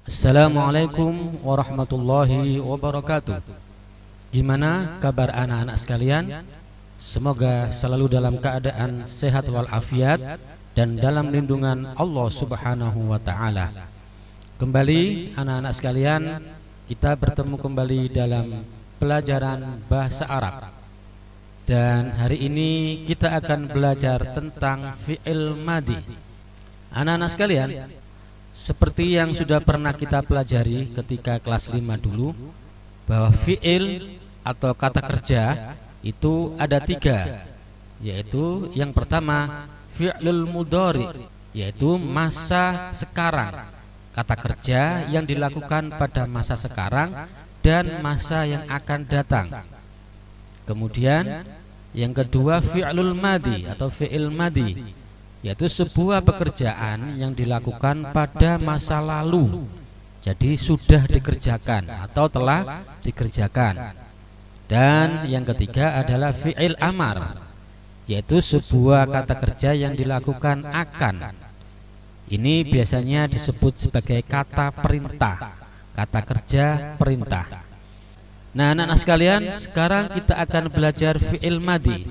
Assalamualaikum warahmatullahi wabarakatuh. Gimana kabar anak-anak sekalian? Semoga selalu dalam keadaan sehat walafiat dan dalam lindungan Allah Subhanahu wa taala. Kembali anak-anak sekalian, kita bertemu kembali dalam pelajaran bahasa Arab. Dan hari ini kita akan belajar tentang fi'il madhi. Anak-anak sekalian, seperti yang sudah pernah kita pelajari ketika kelas 5 dulu, bahwa fi'il atau kata kerja itu ada 3, yaitu yang pertama fi'lul mudhari, yaitu masa sekarang, kata kerja yang dilakukan pada masa sekarang dan masa yang akan datang. Kemudian yang kedua fi'lul madhi atau fi'il madhi, yaitu sebuah pekerjaan yang dilakukan pada masa lalu, jadi sudah dikerjakan atau telah dikerjakan. Dan yang ketiga adalah fi'il amar, yaitu sebuah kata kerja yang dilakukan akan. Ini biasanya disebut sebagai kata perintah, kata kerja perintah. Nah, anak-anak sekalian, sekarang kita akan belajar fi'il madhi.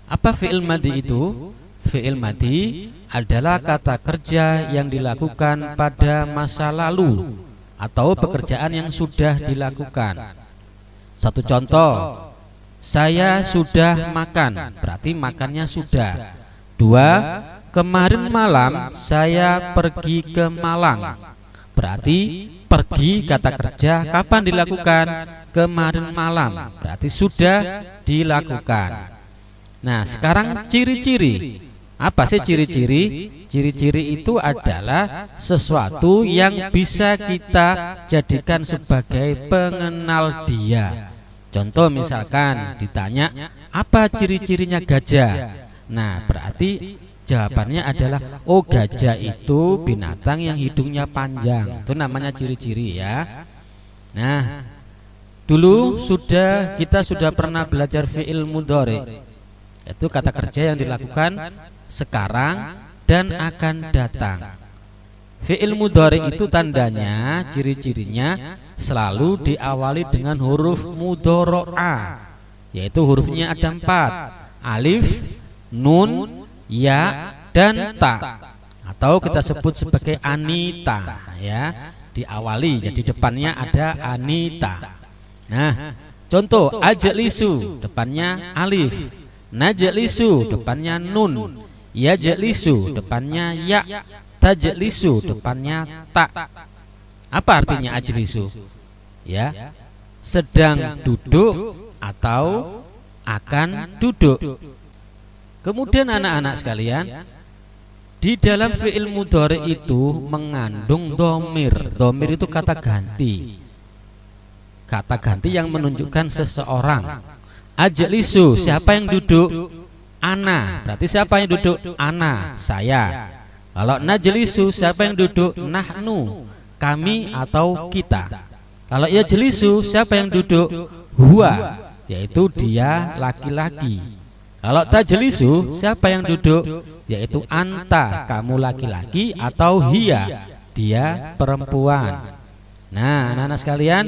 Apa fi'il madhi itu? Fi'il madhi adalah kata kerja yang dilakukan pada masa lalu atau pekerjaan yang sudah dilakukan. Satu contoh, saya sudah makan, berarti makannya sudah. 2, kemarin malam saya pergi ke Malang, berarti pergi kata kerja kapan dilakukan? Kemarin malam, berarti sudah dilakukan. Nah, sekarang ciri-ciri. Apa sih ciri-ciri? Ciri-ciri itu adalah sesuatu yang bisa kita jadikan sebagai pengenal dia. Contoh misalkan ditanya, apa ciri-cirinya gajah? Nah, berarti jawabannya adalah, oh, gajah itu binatang yang hidungnya panjang. Itu namanya ciri-ciri ya. Nah, dulu kita sudah pernah belajar fi'il mudhari, yaitu kata kerja yang dilakukan sekarang dan akan datang. Fi'il mudhari itu tandanya, ciri-cirinya selalu diawali dengan huruf mudhara'a, yaitu hurufnya ada 4, alif, nun, ya, dan ta, atau kita sebut sebagai anita ya, diawali, jadi depannya ada anita. Nah, contoh ajlisu, depannya alif, najlisu, depannya nun, yajlisu, depannya ya, tajlisu, depannya ta. Apa artinya ajlisu? Ya, sedang duduk atau akan duduk. Kemudian anak-anak sekalian, di dalam fi'il mudhari itu mengandung dhamir. Dhamir itu kata ganti, kata ganti yang menunjukkan seseorang. Ajlisu, siapa yang duduk? Ana, berarti siapa yang duduk? Ana, saya. Kalau najlisu, siapa yang duduk? Nahnu, kami atau kita. Kalau yajlisu, siapa yang duduk? Huwa, yaitu dia laki-laki. Kalau tajlisu, siapa yang duduk? Yaitu anta, kamu laki-laki, atau hiya, dia perempuan. Nah, anak-anak sekalian,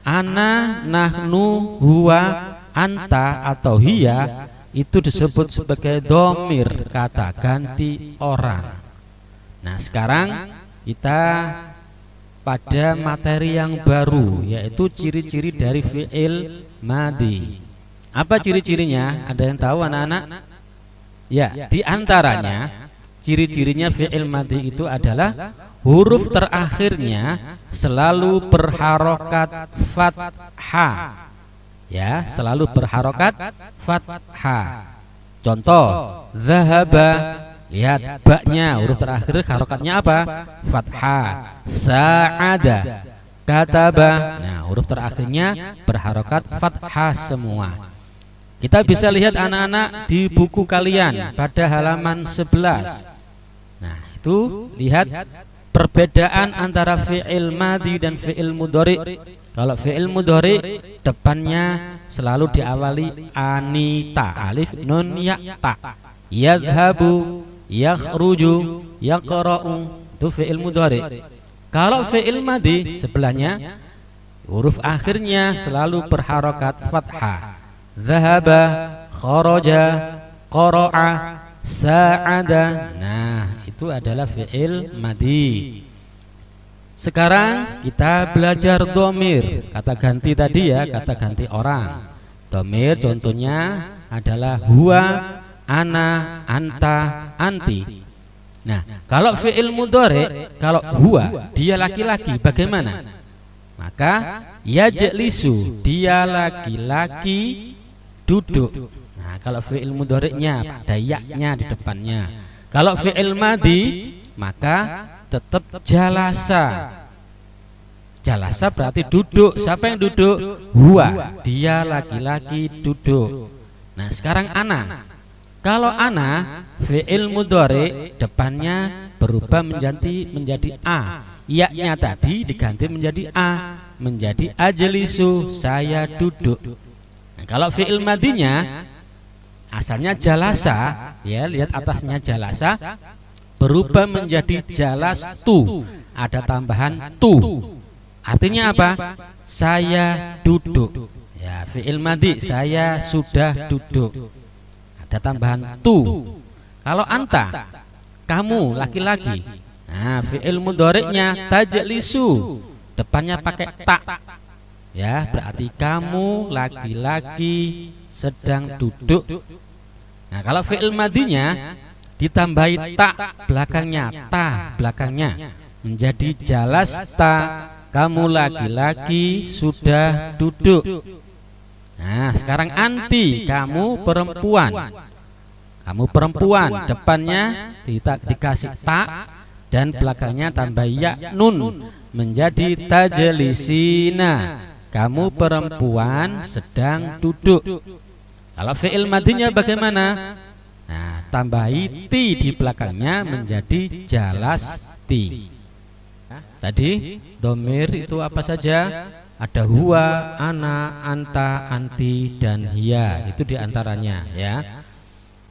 ana, nahnu, huwa, anta, atau hiya itu disebut sebagai dhamir, kata ganti orang. Nah, sekarang kita pada materi yang baru, yaitu ciri-ciri dari fi'il madhi. Apa ciri-cirinya? Ada yang tahu anak-anak? Ya, di antaranya ciri-cirinya fi'il madhi itu adalah huruf terakhirnya selalu berharokat fathah. Ya, selalu berharokat fathah. Contoh, zahaba, lihat baknya, huruf terakhir harokatnya apa? Fathah. Sa'ada, kataba, nah huruf terakhirnya berharokat fathah semua. Kita bisa lihat anak-anak di buku kalian pada halaman 11. Nah, itu lihat perbedaan antara fi'il madhi dan fi'il mudhari. Kalau fi'il mudhari depannya selalu diawali anita, alif, nun, ya, ta. Yadhabu, yakhruju, yaqra'u, itu fi'il mudhari. Kalau fi'il madhi sebelahnya huruf akhirnya selalu berharokat fathah. Zahaba, kharaja, qara'a, sa'ada. Nah, itu adalah fi'il madhi. Sekarang kita belajar domir. Kata ganti tadi ya, kata ganti orang. Domir contohnya adalah huwa, ana, anta, anti. Nah, kalau fi'il mudhari, kalau huwa dia laki-laki bagaimana? Maka yajlisu dia laki-laki duduk. Nah, kalau fi'il mudhari'nya ada ya-nya di depannya. Kalau fi'il madhi maka tetap jalasa. Jalasa berarti duduk. Siapa yang duduk? Huwa, dia laki-laki duduk. Nah, sekarang ana. Kalau ana fi'il mudhari depannya berubah menjadi a. Ya-nya tadi diganti menjadi a, menjadi ajlisu, saya duduk. Nah, kalau fi'il madhinya asalnya jalasa, ya lihat atasnya jalasa berubah menjadi jalastu, ada tambahan tu. Artinya apa? Saya duduk. Ya, fi'il madhi saya sudah duduk. Ada tambahan tu. Kalau anta, kamu laki-laki. Nah, fi'il mudhari'nya tajlisu, depannya pakai ta. Ya, berarti kamu laki-laki sedang duduk. Nah, kalau fi'il madhinya ditambahi ta belakangnya menjadi jalasta, kamu laki-laki sudah duduk. Nah, sekarang anti, kamu perempuan. Kamu perempuan, depannya dikasih ta dan belakangnya tambah ya nun menjadi tajlisina, kamu perempuan sedang duduk. Kalau fi'il madhinya bagaimana? Nah, tambahi ti di belakangnya menjadi jalasti. Tadi domir itu apa saja? Ada huwa, ana, anta, anti, dan hiya. Itu diantaranya ya.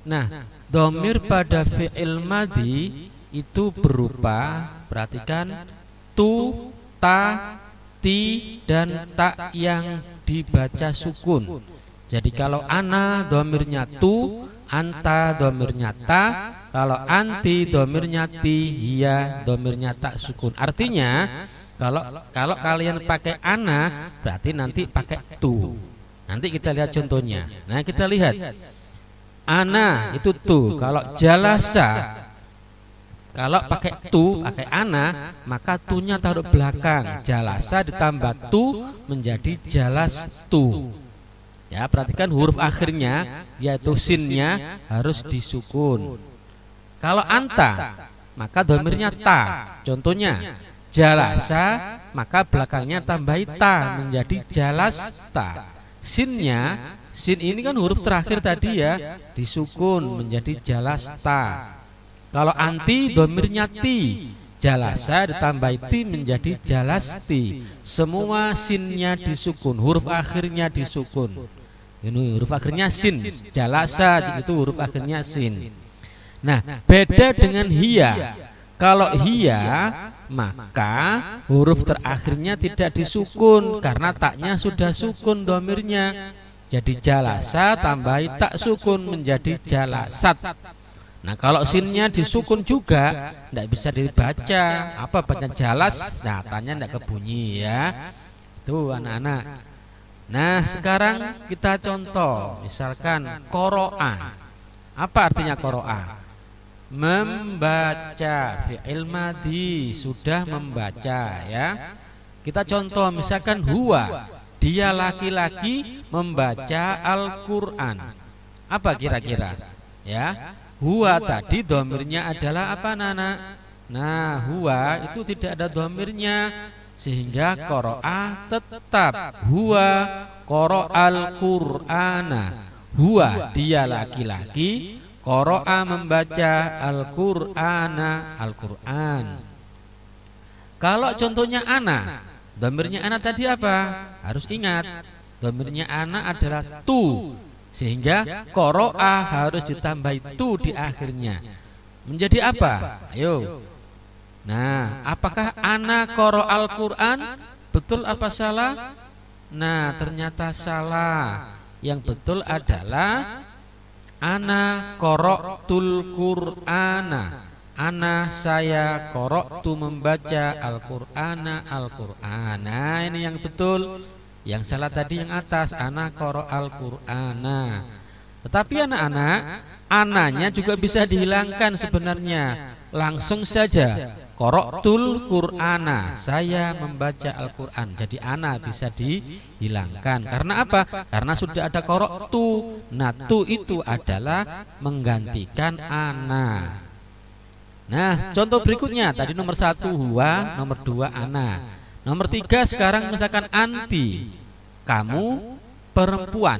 Nah, domir pada fi'il madhi itu berupa, perhatikan, tu, ta, ti, dan ta yang dibaca sukun. Jadi kalau ana domirnya tu, anta domirnya ta, kalau anti domirnya ti, hiya domirnya tak sukun. Artinya kalau kalian pakai ana berarti nanti pakai tu. Nanti kita lihat contohnya. Nah, kita lihat ana itu tu. Kalau jalasa, kalau pakai tu, pakai ana, maka tunya taruh belakang. Jalasa ditambah tu menjadi jalas tu. Ya, perhatikan huruf akhirnya yaitu sinnya harus disukun. Kalau anta, maka domirnya ta. Contohnya jalasa, maka belakangnya tambahi ta menjadi jalasta. Sinnya, sin ini kan huruf terakhir tadi ya, disukun menjadi jalasta. Kalau anti domirnya ti, jalasa ditambahi ti menjadi jalasti. Semua sinnya disukun, huruf akhirnya disukun. Ini huruf akhirnya sin, jalasa itu huruf akhirnya sin. Nah, beda dengan hiya. Kalau hiya maka huruf terakhirnya tidak disukun karena taknya sudah sukun domirnya. Jadi jalasa tambahi tak sukun menjadi jalasat. Nah, kalau sinnya disukun juga tidak bisa dibaca. Apa baca jalas? Datanya tidak kebunyi ya. Itu anak-anak. Nah, sekarang kita contoh. Misalkan qoro'a. Apa artinya qoro'a? Membaca, fi'il madhi, sudah membaca ya. Kita contoh misalkan huwa, dia laki-laki membaca Al-Qur'an. Apa kira-kira? Ya, huwa tadi domirnya adalah apa, Nana? Nah, huwa itu tidak ada domirnya, sehingga qoro'a tetap huwa qoro'al Qur'ana. Huwa dia laki-laki, qoro'a membaca Al-Qur'ana, Al-Qur'an. Kalau contohnya ana, domirnya ana tadi apa? Harus ingat, domirnya ana adalah tu, sehingga qoro'a harus ditambahi tu di akhirnya. Menjadi apa? Ayo, Nah, apakah ana qara Al-Qur'an? Betul apa salah? Nah, ternyata salah. Yang betul adalah ana qara'tul Qur'ana. Ana saya qara'tu membaca Al-Qur'ana Al-Qur'ana. Ini yang betul. Yang salah tadi yang atas, ana qara'al Qur'ana. Tetapi anak-anak, ananya juga bisa dihilangkan sebenarnya. Langsung saja qara'tul Qur'ana, saya membaca Al-Qur'an. Jadi ana bisa dihilangkan. Karena apa? Karena sudah ada qara'tu. Nah, tu itu adalah menggantikan ana. Nah, contoh berikutnya tadi nomor 1 huwa, nomor 2 ana. Nomor 3 sekarang misalkan anti, kamu perempuan.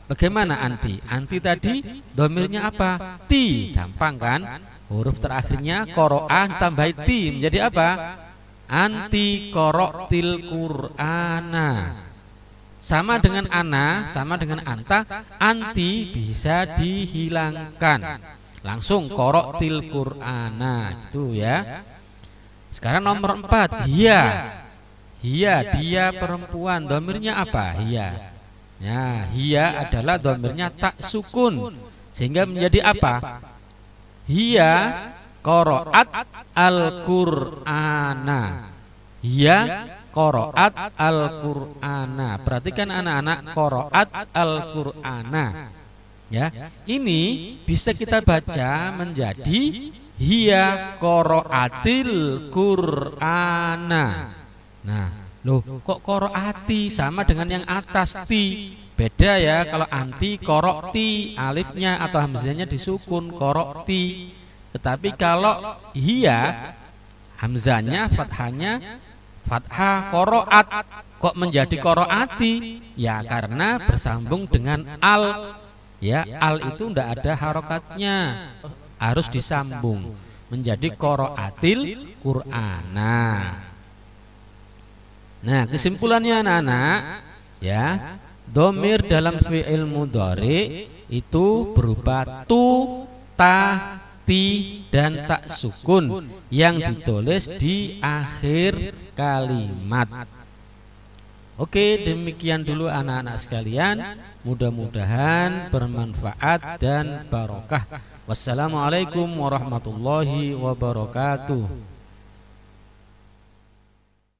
Bagaimana anti? Anti tadi domirnya apa? Ti, gampang kan? Huruf terakhirnya qoro'ah ditambah ti menjadi apa? Anti qara'til Qur'ana. Sama dengan ana, sama dengan anta, anti bisa dihilangkan. Langsung qara'til Qur'ana itu ya. Sekarang nomor 4, hiya. Hiya, dia perempuan, domirnya apa? Hiya. Nah, hiya adalah domirnya tak sukun, sehingga menjadi apa? Hiya qara'at Al-Qur'ana. Hiya qara'at Al-Qur'ana. Perhatikan anak-anak, qara'at Al-Qur'ana. Ya, ini bisa kita baca menjadi hiya qara'atil Qur'ana. Nah, loh kok qoro'ati sama dengan yang atas ti? Beda ya, kalau anti qara'ti, alifnya atau hamzahnya disukun qara'ti. Tetapi kalau hiya, hamzahnya fathahnya fathah qara'at. Kok menjadi qoro'ati? Ya karena bersambung dengan al. Ya, al itu ndak ada harokatnya, harus disambung menjadi qara'atil Qur'ana. Nah, kesimpulannya anak-anak ya, domir dalam fi'il mudhari itu berupa tu, ta, ti, dan tak sukun yang ditulis di akhir kalimat. Oke, demikian dulu anak-anak sekalian. Mudah-mudahan bermanfaat dan barokah. Wassalamualaikum warahmatullahi wabarakatuh.